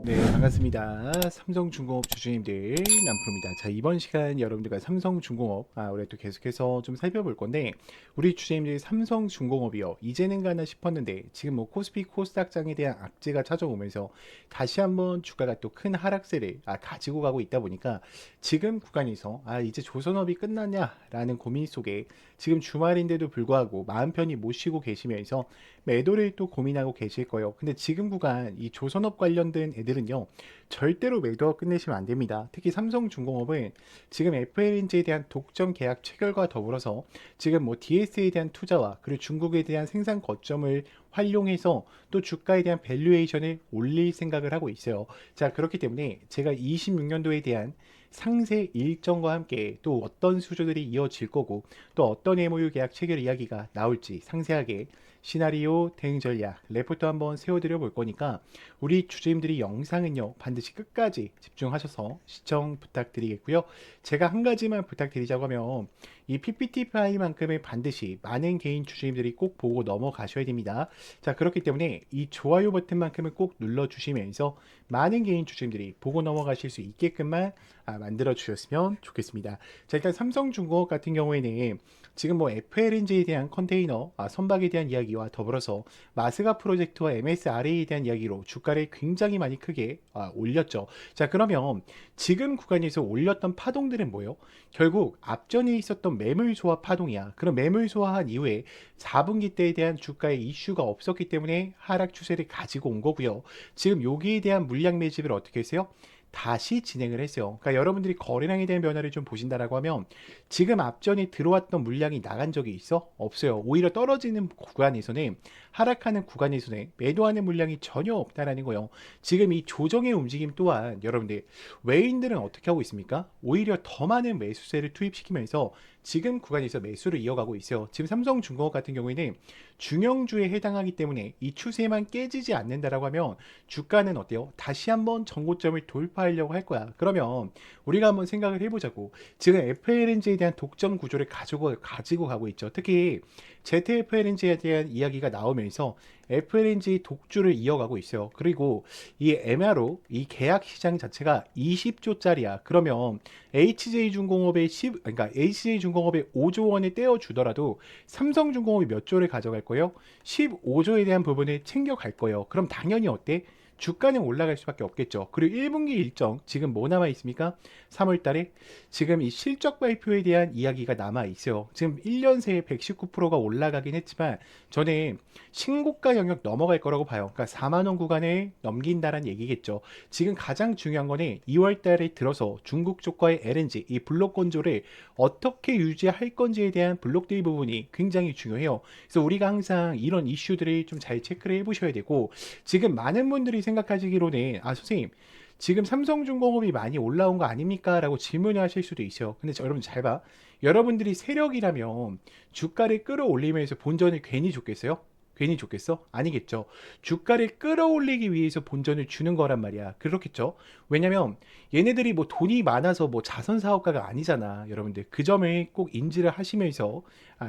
네, 반갑습니다. 삼성중공업 주주님들 남프로입니다. 자, 이번 시간 여러분들과 삼성중공업 올해 또 계속해서 좀 살펴볼 건데, 우리 주주님들이 삼성중공업이요, 이제는 가나 싶었는데 지금 뭐 코스피 코스닥장에 대한 악재가 찾아오면서 다시 한번 주가가 또 큰 하락세를 가지고 가고 있다 보니까 지금 구간에서 이제 조선업이 끝났냐라는 고민 속에 지금 주말인데도 불구하고 마음 편히 못 쉬고 계시면서 매도를 또 고민하고 계실 거예요. 근데 지금 구간 이 조선업 관련된 애들은요, 절대로 매도하고 끝내시면 안 됩니다. 특히 삼성중공업은 지금 FLNG에 대한 독점 계약 체결과 더불어서 지금 뭐 DS에 대한 투자와 그리고 중국에 대한 생산 거점을 활용해서 또 주가에 대한 밸류에이션을 올릴 생각을 하고 있어요. 자, 그렇기 때문에 제가 26년도에 대한 상세 일정과 함께 또 어떤 수주들이 이어질 거고 또 어떤 MOU 계약 체결 이야기가 나올지 상세하게 시나리오, 대응 전략, 레포트 한번 세워드려 볼 거니까 우리 주주님들이 영상은요 반드시 끝까지 집중하셔서 시청 부탁드리겠고요. 제가 한 가지만 부탁드리자고 하면 이 PPT 파일만큼은 반드시 많은 개인 주주님들이 꼭 보고 넘어가셔야 됩니다. 자, 그렇기 때문에 이 좋아요 버튼만큼은 꼭 눌러주시면서 많은 개인 주주님들이 보고 넘어가실 수 있게끔만 만들어 주셨으면 좋겠습니다. 자, 일단 삼성중공업 같은 경우에는 지금 뭐 FLNG에 대한 컨테이너 선박에 대한 이야기와 더불어서 마스가 프로젝트와 MSRA에 대한 이야기로 주가를 굉장히 많이 크게 올렸죠. 자, 그러면 지금 구간에서 올렸던 파동들은 뭐예요? 결국 앞전에 있었던 매물 소화 파동이야. 그럼 매물 소화한 이후에 4분기 때에 대한 주가의 이슈가 없었기 때문에 하락 추세를 가지고 온 거고요. 지금 여기에 대한 물량 매집을 어떻게 했어요? 다시 진행을 했어요. 그러니까 여러분들이 거래량에 대한 변화를 좀 보신다라고 하면 지금 앞전에 들어왔던 물량이 나간 적이 있어? 없어요. 오히려 떨어지는 구간에서는 하락하는 구간에서는 매도하는 물량이 전혀 없다라는 거예요. 지금 이 조정의 움직임 또한 여러분들 외인들은 어떻게 하고 있습니까? 오히려 더 많은 매수세를 투입시키면서 지금 구간에서 매수를 이어가고 있어요. 지금 삼성중공업 같은 경우에는 중형주에 해당하기 때문에 이 추세만 깨지지 않는다라고 하면 주가는 어때요? 다시 한번 전고점을 돌파하려고 할 거야. 그러면 우리가 한번 생각을 해보자고. 지금 FLNG에 대한 독점 구조를 가지고 가고 있죠. 특히 ZFLNG에 대한 이야기가 나오면서 FLNG 독주를 이어가고 있어요. 그리고 이 MRO, 이 계약 시장 자체가 20조짜리야. 그러면 HJ중공업의 그러니까 HJ중공업의 5조 원을 떼어주더라도 삼성중공업이 몇 조를 가져갈 거예요? 15조에 대한 부분을 챙겨갈 거예요. 그럼 당연히 어때? 주가는 올라갈 수밖에 없겠죠. 그리고 1분기 일정 지금 뭐 남아 있습니까? 3월 달에 지금 이 실적 발표에 대한 이야기가 남아 있어요. 지금 1년 새에 119%가 올라가긴 했지만 저는 신고가 영역 넘어갈 거라고 봐요. 그러니까 4만 원 구간에 넘긴다는 얘기겠죠. 지금 가장 중요한 거는 2월 달에 들어서 중국 쪽과의 LNG 이 블록 건조를 어떻게 유지할 건지에 대한 블록데이 부분이 굉장히 중요해요. 그래서 우리가 항상 이런 이슈들을 좀 잘 체크를 해보셔야 되고 지금 많은 분들이 생각하시기로는 선생님 지금 삼성중공업이 많이 올라온 거 아닙니까? 라고 질문을 하실 수도 있어요. 근데 여러분 잘 봐. 여러분들이 세력이라면 주가를 끌어올리면서 본전을 괜히 줬겠어요? 괜히 줬겠어? 아니겠죠. 주가를 끌어올리기 위해서 본전을 주는 거란 말이야. 그렇겠죠. 왜냐면 얘네들이 뭐 돈이 많아서 뭐 자선 사업가가 아니잖아. 여러분들 그 점을 꼭 인지를 하시면서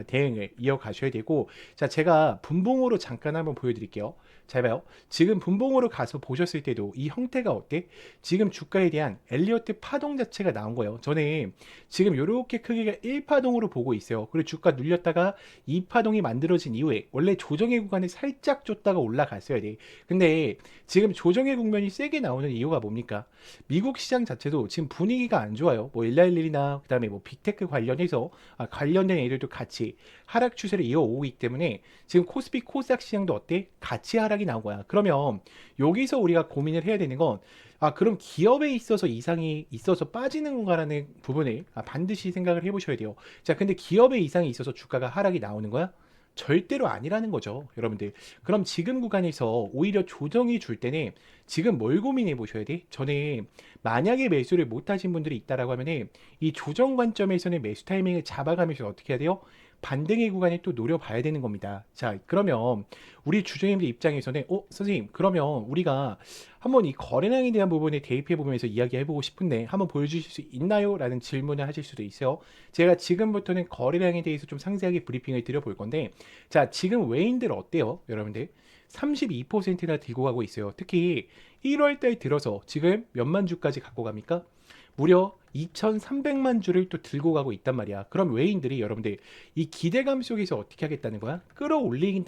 대응을 이어가셔야 되고, 자, 제가 분봉으로 잠깐 한번 보여드릴게요. 잘 봐요. 지금 분봉으로 가서 보셨을 때도 이 형태가 어때? 지금 주가에 대한 엘리어트 파동 자체가 나온 거예요. 저는 지금 이렇게 크기가 1파동으로 보고 있어요. 그리고 주가 눌렸다가 2파동이 만들어진 이후에 원래 조정의 구간에 살짝 줬다가 올라갔어야 돼. 근데 지금 조정의 국면이 세게 나오는 이유가 뭡니까? 미국 시장 자체도 지금 분위기가 안 좋아요. 뭐 111이나 그다음에 뭐 빅테크 관련해서 관련된 애들도 같이 하락 추세를 이어오기 때문에 지금 코스피 코스닥 시장도 어때? 같이 하락이 나온 거야. 그러면 여기서 우리가 고민을 해야 되는 건 그럼 기업에 있어서 이상이 있어서 빠지는 건가라는 부분을 반드시 생각을 해보셔야 돼요. 자, 근데 기업에 이상이 있어서 주가가 하락이 나오는 거야? 절대로 아니라는 거죠, 여러분들. 그럼 지금 구간에서 오히려 조정이 줄 때는 지금 뭘 고민해 보셔야 돼? 저는 만약에 매수를 못 하신 분들이 있다라고 하면은 이 조정 관점에서는 매수 타이밍을 잡아가면서 어떻게 해야 돼요? 반등의 구간에 또 노려봐야 되는 겁니다. 자, 그러면 우리 주주님들 입장에서는 선생님, 그러면 우리가 한번 이 거래량에 대한 부분에 대입해 보면서 이야기해보고 싶은데 한번 보여주실 수 있나요? 라는 질문을 하실 수도 있어요. 제가 지금부터는 거래량에 대해서 좀 상세하게 브리핑을 드려볼 건데, 자, 지금 외인들 어때요? 여러분들 32%나 들고 가고 있어요. 특히 1월 달 들어서 지금 몇만 주까지 갖고 갑니까? 무려 2,300만 주를 또 들고 가고 있단 말이야. 그럼 외인들이 여러분들 이 기대감 속에서 어떻게 하겠다는 거야?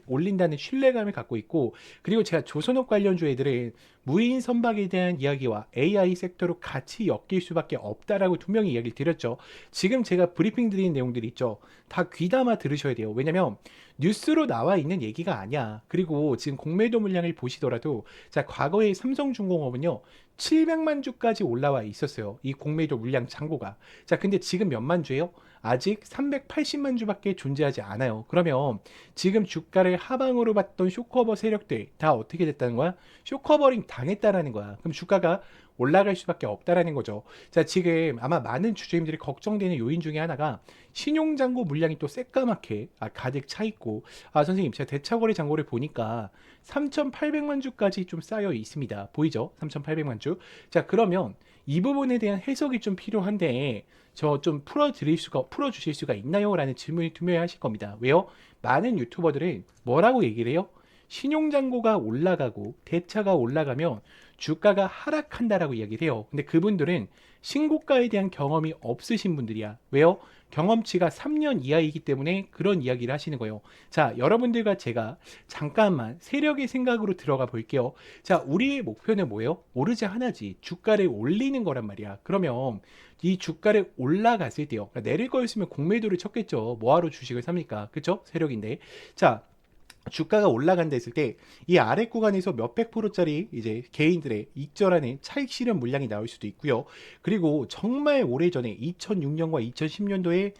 올린다는 신뢰감을 갖고 있고, 그리고 제가 조선업 관련주 애들은 무인 선박에 대한 이야기와 AI 섹터로 같이 엮일 수밖에 없다라고 분명히 이야기를 드렸죠. 지금 제가 브리핑 드린 내용들이 있죠. 다 귀담아 들으셔야 돼요. 왜냐면 뉴스로 나와 있는 얘기가 아니야. 그리고 지금 공매도 물량을 보시더라도, 자, 과거에 삼성중공업은요 700만 주까지 올라와 있었어요. 이 공매도 물량 창고가. 자, 근데 지금 몇만 주예요? 아직 380만 주밖에 존재하지 않아요. 그러면 지금 주가를 하방으로 봤던 쇼커버 세력들 다 어떻게 됐다는 거야? 쇼커버링 당했다라는 거야. 그럼 주가가 올라갈 수밖에 없다라는 거죠. 자, 지금 아마 많은 주주님들이 걱정되는 요인 중에 하나가 신용잔고 물량이 또 새까맣게 가득 차 있고, 선생님 제가 대차거래 잔고를 보니까 3,800만 주까지 좀 쌓여 있습니다. 보이죠? 3,800만 주. 자, 그러면 이 부분에 대한 해석이 좀 필요한데 저 좀 풀어주실 수가 있나요? 라는 질문이 투명하실 겁니다. 왜요? 많은 유튜버들은 뭐라고 얘기를 해요? 신용잔고가 올라가고 대차가 올라가면 주가가 하락한다라고 이야기를 해요. 근데 그분들은 신고가에 대한 경험이 없으신 분들이야. 왜요? 경험치가 3년 이하이기 때문에 그런 이야기를 하시는 거예요. 자, 여러분들과 제가 잠깐만 세력의 생각으로 들어가 볼게요. 자, 우리의 목표는 뭐예요? 오르지 하나지. 주가를 올리는 거란 말이야. 그러면 이 주가를 올라갔을 때요. 그러니까 내릴 거였으면 공매도를 쳤겠죠. 뭐하러 주식을 삽니까? 그쵸? 세력인데. 자, 주가가 올라간다 했을 때 이 아래 구간에서 몇백 프로짜리 이제 개인들의 익절하는 차익 실현 물량이 나올 수도 있고요. 그리고 정말 오래전에 2006년과 2010년도에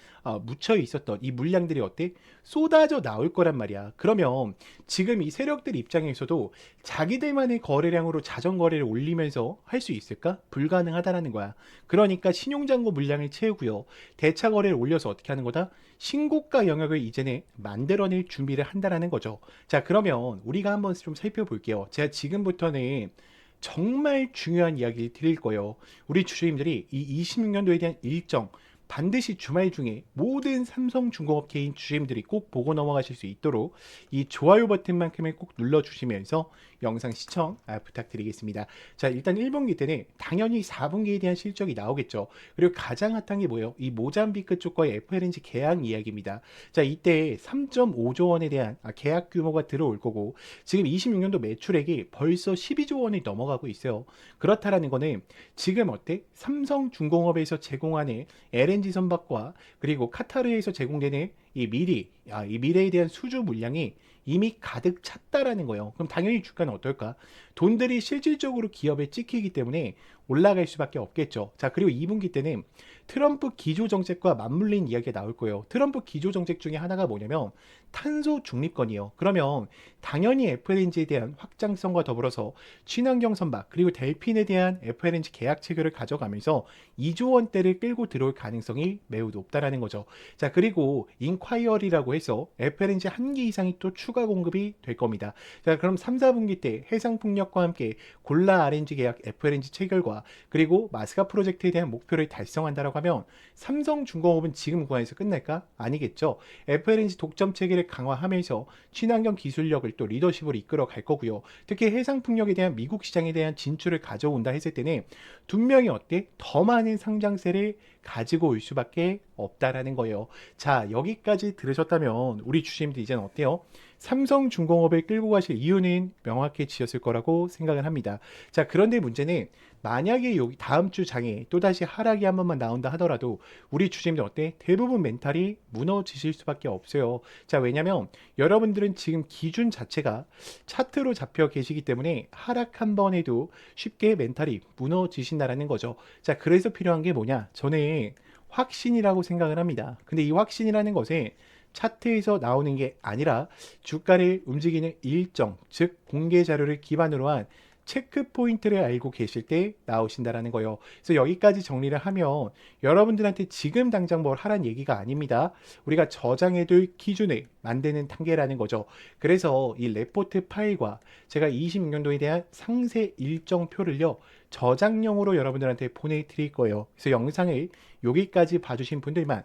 묻혀 있었던 이 물량들이 어때? 쏟아져 나올 거란 말이야. 그러면 지금 이 세력들 입장에서도 자기들만의 거래량으로 자전 거래를 올리면서 할 수 있을까? 불가능하다라는 거야. 그러니까 신용잔고 물량을 채우고요. 대차 거래를 올려서 어떻게 하는 거다? 신고가 영역을 이제는 만들어낼 준비를 한다라는 거죠. 자, 그러면 우리가 한번 좀 살펴볼게요. 제가 지금부터는 정말 중요한 이야기를 드릴 거예요. 우리 주주님들이 이 26년도에 대한 일정 반드시 주말 중에 모든 삼성중공업 개인 주주님들이 꼭 보고 넘어가실 수 있도록 이 좋아요 버튼만큼을 꼭 눌러주시면서 영상 시청 부탁드리겠습니다. 자, 일단 1분기 때는 당연히 4분기에 대한 실적이 나오겠죠. 그리고 가장 핫한 게 뭐예요? 이 모잠비크 쪽과의 FLNG 계약 이야기입니다. 자, 이때 3.5조 원에 대한 계약 규모가 들어올 거고, 지금 26년도 매출액이 벌써 12조 원이 넘어가고 있어요. 그렇다라는 거는 지금 어때? 삼성중공업에서 제공하는 LNG 선박과 그리고 카타르에서 제공되는 이 미래에 대한 수주 물량이 이미 가득 찼다라는 거예요. 그럼 당연히 주가는 어떨까? 돈들이 실질적으로 기업에 찍히기 때문에 올라갈 수밖에 없겠죠. 자, 그리고 2분기 때는 트럼프 기조 정책과 맞물린 이야기가 나올 거예요. 트럼프 기조 정책 중에 하나가 뭐냐면 탄소 중립권이에요. 그러면 당연히 FLNG에 대한 확장성과 더불어서 친환경 선박 그리고 델핀에 대한 FLNG 계약 체결을 가져가면서 2조 원대를 끌고 들어올 가능성이 매우 높다라는 거죠. 자, 그리고 인콰이어리라고 해서 FLNG 한 개 이상이 또 추가 공급이 될 겁니다. 자, 그럼 3, 4분기 때 해상풍력과 함께 골라 RNG 계약 FLNG 체결과 그리고 마스카 프로젝트에 대한 목표를 달성한다라고 하면 삼성중공업은 지금 구간에서 끝날까? 아니겠죠. FLNG 독점 체계를 강화하면서 친환경 기술력을 또 리더십으로 이끌어 갈 거고요. 특히 해상풍력에 대한 미국 시장에 대한 진출을 가져온다 했을 때는 분명히 어때? 더 많은 상장세를 가지고 올 수밖에 없다라는 거예요. 자, 여기까지 들으셨다면 우리 주주님들 이제는 어때요? 삼성중공업을 끌고 가실 이유는 명확해지셨을 거라고 생각을 합니다. 자, 그런데 문제는 만약에 여기 다음 주 장에 또다시 하락이 한 번만 나온다 하더라도 우리 주주님들 어때? 대부분 멘탈이 무너지실 수밖에 없어요. 자, 왜냐면 여러분들은 지금 기준 자체가 차트로 잡혀 계시기 때문에 하락 한 번 해도 쉽게 멘탈이 무너지신다라는 거죠. 자, 그래서 필요한 게 뭐냐? 저는 확신이라고 생각을 합니다. 근데 이 확신이라는 것에 차트에서 나오는 게 아니라 주가를 움직이는 일정, 즉 공개 자료를 기반으로 한 체크 포인트를 알고 계실 때 나오신다라는 거예요. 그래서 여기까지 정리를 하면 여러분들한테 지금 당장 뭘 하란 얘기가 아닙니다. 우리가 저장해둘 기준을 만드는 단계라는 거죠. 그래서 이 레포트 파일과 제가 26년도에 대한 상세 일정표를요, 저장용으로 여러분들한테 보내드릴 거예요. 그래서 영상을 여기까지 봐주신 분들만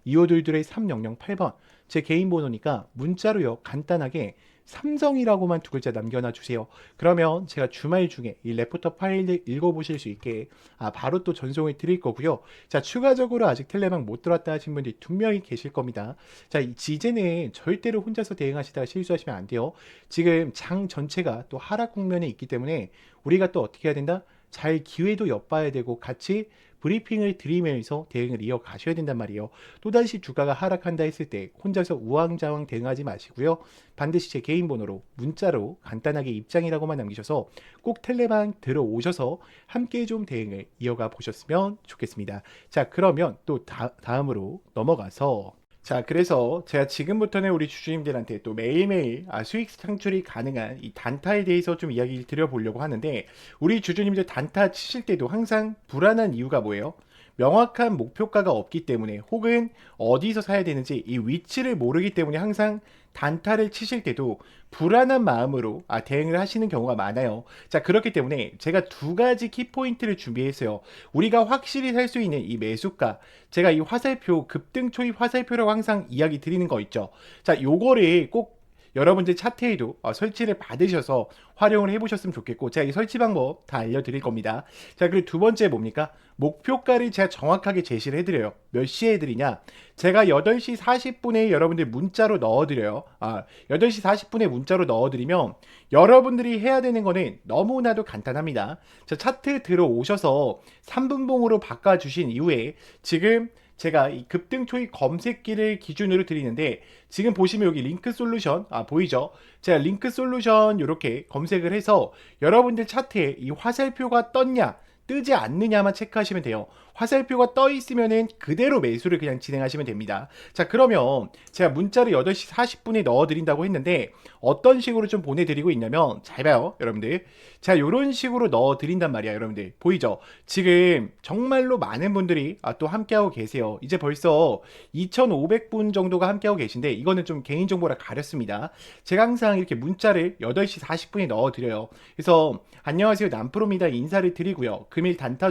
010-2522-3008번 제 개인 번호니까 문자로요 간단하게 삼성이라고만 두 글자 남겨놔 주세요. 그러면 제가 주말 중에 이 레포터 파일을 읽어보실 수 있게 바로 또 전송을 드릴 거고요. 자, 추가적으로 아직 텔레방 못 들어왔다 하신 분들이 분명히 계실 겁니다. 자, 이제는 절대로 혼자서 대응하시다가 실수하시면 안 돼요. 지금 장 전체가 또 하락 국면에 있기 때문에 우리가 또 어떻게 해야 된다? 잘 기회도 엿봐야 되고 같이 브리핑을 드리면서 대응을 이어가셔야 된단 말이에요. 또다시 주가가 하락한다 했을 때 혼자서 우왕좌왕 대응하지 마시고요. 반드시 제 개인 번호로 문자로 간단하게 입장이라고만 남기셔서 꼭 텔레방 들어오셔서 함께 좀 대응을 이어가 보셨으면 좋겠습니다. 자, 그러면 또 다음으로 넘어가서 자, 그래서 제가 지금부터는 우리 주주님들한테 또 매일매일 수익 창출이 가능한 이 단타에 대해서 좀 이야기를 드려보려고 하는데, 우리 주주님들 단타 치실 때도 항상 불안한 이유가 뭐예요? 명확한 목표가가 없기 때문에, 혹은 어디서 사야 되는지 이 위치를 모르기 때문에 항상 단타를 치실 때도 불안한 마음으로 대응을 하시는 경우가 많아요. 자, 그렇기 때문에 제가 두 가지 키포인트를 준비했어요. 우리가 확실히 살 수 있는 이 매수가, 제가 이 화살표, 급등 초입 화살표라고 항상 이야기 드리는 거 있죠. 자, 요거를 꼭 여러분들 차트에도 설치를 받으셔서 활용을 해보셨으면 좋겠고, 제가 이 설치 방법 다 알려드릴 겁니다. 자, 그리고 두 번째 뭡니까? 목표가를 제가 정확하게 제시를 해드려요. 몇 시에 해드리냐? 제가 8시 40분에 여러분들 문자로 넣어드려요. 8시 40분에 문자로 넣어드리면 여러분들이 해야 되는 거는 너무나도 간단합니다. 자, 차트 들어오셔서 3분봉으로 바꿔주신 이후에 지금 제가 이 급등 초입 검색기를 기준으로 드리는데, 지금 보시면 여기 링크 솔루션 보이죠? 제가 링크 솔루션 이렇게 검색을 해서 여러분들 차트에 이 화살표가 떴냐 뜨지 않느냐만 체크하시면 돼요. 화살표가 떠 있으면은 그대로 매수를 그냥 진행하시면 됩니다. 자, 그러면 제가 문자를 8시 40분에 넣어 드린다고 했는데 어떤 식으로 좀 보내드리고 있냐면, 잘 봐요 여러분들. 자, 이런 식으로 넣어 드린단 말이야. 여러분들 보이죠? 지금 정말로 많은 분들이 또 함께하고 계세요. 이제 벌써 2,500분 정도가 함께하고 계신데, 이거는 좀 개인정보라 가렸습니다. 제가 항상 이렇게 문자를 8시 40분에 넣어 드려요. 그래서 안녕하세요 남프로입니다 인사를 드리고요. 금일 단타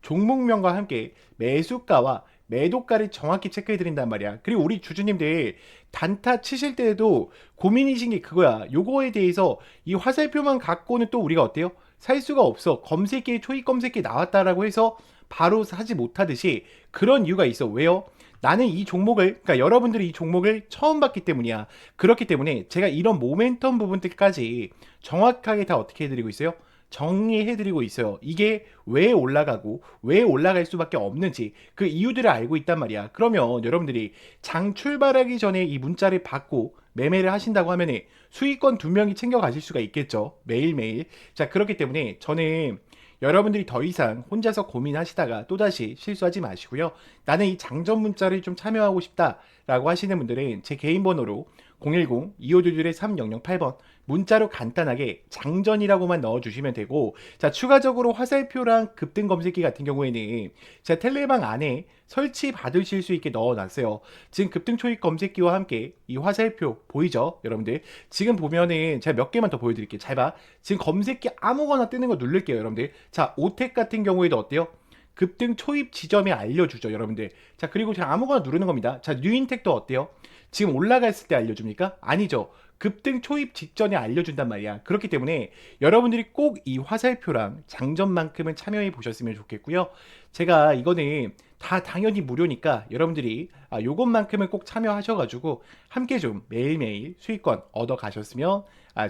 종목명과 함께 매수가와 매도가를 정확히 체크해 드린단 말이야. 그리고 우리 주주님들 단타 치실 때에도 고민이신 게 그거야. 요거에 대해서 이 화살표만 갖고는 또 우리가 어때요? 살 수가 없어. 검색기에 초입 검색기 나왔다라고 해서 바로 사지 못하듯이 그런 이유가 있어. 왜요? 나는 이 종목을, 그러니까 여러분들이 이 종목을 처음 봤기 때문이야. 그렇기 때문에 제가 이런 모멘텀 부분들까지 정확하게 다 어떻게 해드리고 있어요? 정리해드리고 있어요. 이게 왜 올라가고 왜 올라갈 수밖에 없는지 그 이유들을 알고 있단 말이야. 그러면 여러분들이 장 출발하기 전에 이 문자를 받고 매매를 하신다고 하면 수익권 두 명이 챙겨가실 수가 있겠죠. 매일매일. 자, 그렇기 때문에 저는 여러분들이 더 이상 혼자서 고민하시다가 또다시 실수하지 마시고요. 나는 이 장전 문자를 좀 참여하고 싶다라고 하시는 분들은 제 개인 번호로 010-2522-3008번 문자로 간단하게 장전이라고만 넣어주시면 되고, 자, 추가적으로 화살표랑 급등 검색기 같은 경우에는 제가 텔레방 안에 설치 받으실 수 있게 넣어놨어요. 지금 급등 초입 검색기와 함께 이 화살표 보이죠 여러분들? 지금 보면은 제가 몇 개만 더 보여드릴게요. 잘 봐. 지금 검색기 아무거나 뜨는 거 누를게요 여러분들. 자, 오텍 같은 경우에도 어때요? 급등 초입 지점에 알려주죠 여러분들. 자, 그리고 제가 아무거나 누르는 겁니다. 자, 뉴인텍도 어때요? 지금 올라갔을 때 알려줍니까? 아니죠. 급등 초입 직전에 알려준단 말이야. 그렇기 때문에 여러분들이 꼭 이 화살표랑 장전만큼은 참여해 보셨으면 좋겠고요. 제가 이거는 다 당연히 무료니까 여러분들이 요것만큼은 꼭 참여하셔가지고 함께 좀 매일매일 수익권 얻어 가셨으면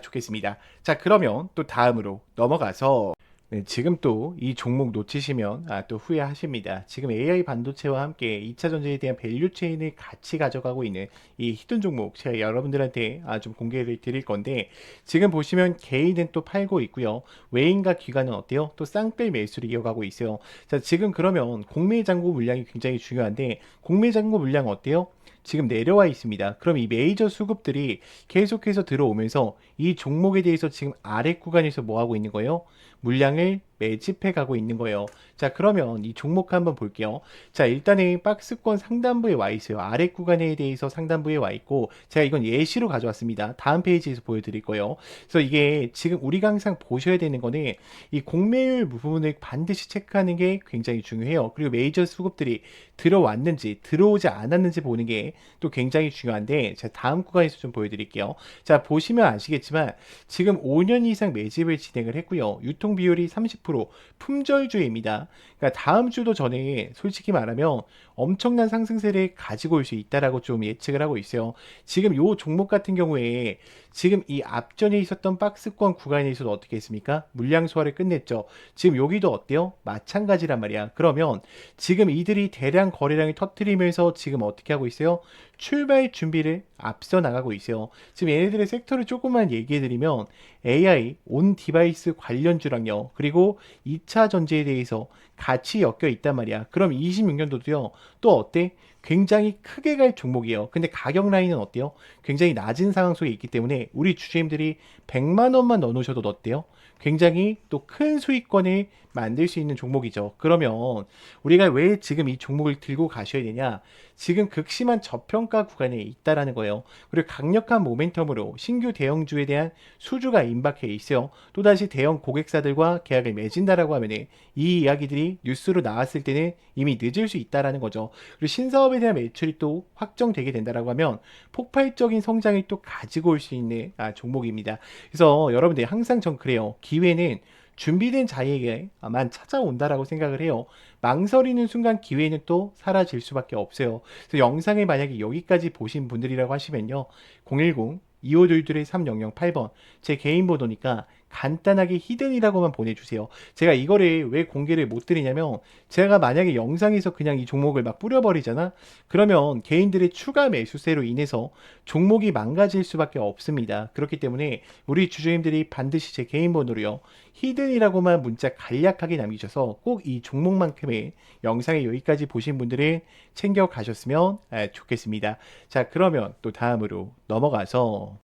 좋겠습니다. 자, 그러면 또 다음으로 넘어가서 네, 지금 또 이 종목 놓치시면 또 후회하십니다. 지금 AI 반도체와 함께 2차 전지에 대한 밸류 체인을 같이 가져가고 있는 이 히든 종목 제가 여러분들한테 좀 공개를 드릴 건데, 지금 보시면 개인은 또 팔고 있고요. 외인과 기관은 어때요? 또 쌍끌 매수를 이어가고 있어요. 자, 지금 그러면 공매장고 물량이 굉장히 중요한데, 공매장고 물량 어때요? 지금 내려와 있습니다. 그럼 이 메이저 수급들이 계속해서 들어오면서 이 종목에 대해서 지금 아래 구간에서 뭐 하고 있는 거예요? 물량을 매집해 가고 있는 거예요. 자, 그러면 이 종목 한번 볼게요. 자, 일단은 박스권 상단부에 와 있어요. 아래 구간에 대해서 상단부에 와 있고, 제가 이건 예시로 가져왔습니다. 다음 페이지에서 보여드릴 거예요. 그래서 이게 지금 우리가 항상 보셔야 되는 거는 이 공매율 부분을 반드시 체크하는 게 굉장히 중요해요. 그리고 메이저 수급들이 들어왔는지 들어오지 않았는지 보는 게 또 굉장히 중요한데, 제가 다음 구간에서 좀 보여드릴게요. 자, 보시면 아시겠지만 지금 5년 이상 매집을 진행을 했고요. 유통 비율이 30%, 품절주입니다. 그러니까 다음 주도 전에 솔직히 말하면 엄청난 상승세를 가지고 올 수 있다라고 좀 예측을 하고 있어요. 지금 요 종목 같은 경우에 지금 이 앞전에 있었던 박스권 구간에서도 어떻게 했습니까? 물량 소화를 끝냈죠. 지금 여기도 어때요? 마찬가지란 말이야. 그러면 지금 이들이 대량 거래량을 터뜨리면서 지금 어떻게 하고 있어요? 출발 준비를 앞서 나가고 있어요. 지금 얘네들의 섹터를 조금만 얘기해 드리면 AI, 온 디바이스 관련주랑요. 그리고 2차 전지에 대해서 같이 엮여 있단 말이야. 그럼 26년도도요. 또 어때? 굉장히 크게 갈 종목이에요. 근데 가격 라인은 어때요? 굉장히 낮은 상황 속에 있기 때문에 우리 주주님들이 100만 원만 넣어 놓으셔도 어때요? 굉장히 또 큰 수익권을 만들 수 있는 종목이죠. 그러면 우리가 왜 지금 이 종목을 들고 가셔야 되냐? 지금 극심한 저평가 구간에 있다라는 거예요. 그리고 강력한 모멘텀으로 신규 대형주에 대한 수주가 임박해 있어요. 또다시 대형 고객사들과 계약을 맺은다라고 하면 이 이야기들이 뉴스로 나왔을 때는 이미 늦을 수 있다라는 거죠. 그리고 신사업에 대한 매출이 또 확정되게 된다라고 하면 폭발적인 성장을 또 가지고 올 수 있는 종목입니다. 그래서 여러분들 항상 전 그래요. 기회는 준비된 자에게만 찾아온다라고 생각을 해요. 망설이는 순간 기회는 또 사라질 수밖에 없어요. 그래서 영상을 만약에 여기까지 보신 분들이라고 하시면요. 010-2522-3008번 제 개인 번호니까 간단하게 히든이라고만 보내주세요. 제가 이거를 왜 공개를 못 드리냐면 제가 만약에 영상에서 그냥 이 종목을 막 뿌려버리잖아? 그러면 개인들의 추가 매수세로 인해서 종목이 망가질 수밖에 없습니다. 그렇기 때문에 우리 주주님들이 반드시 제 개인 번호로요. 히든이라고만 문자 간략하게 남기셔서 꼭 이 종목만큼의 영상에 여기까지 보신 분들은 챙겨 가셨으면 좋겠습니다. 자, 그러면 또 다음으로 넘어가서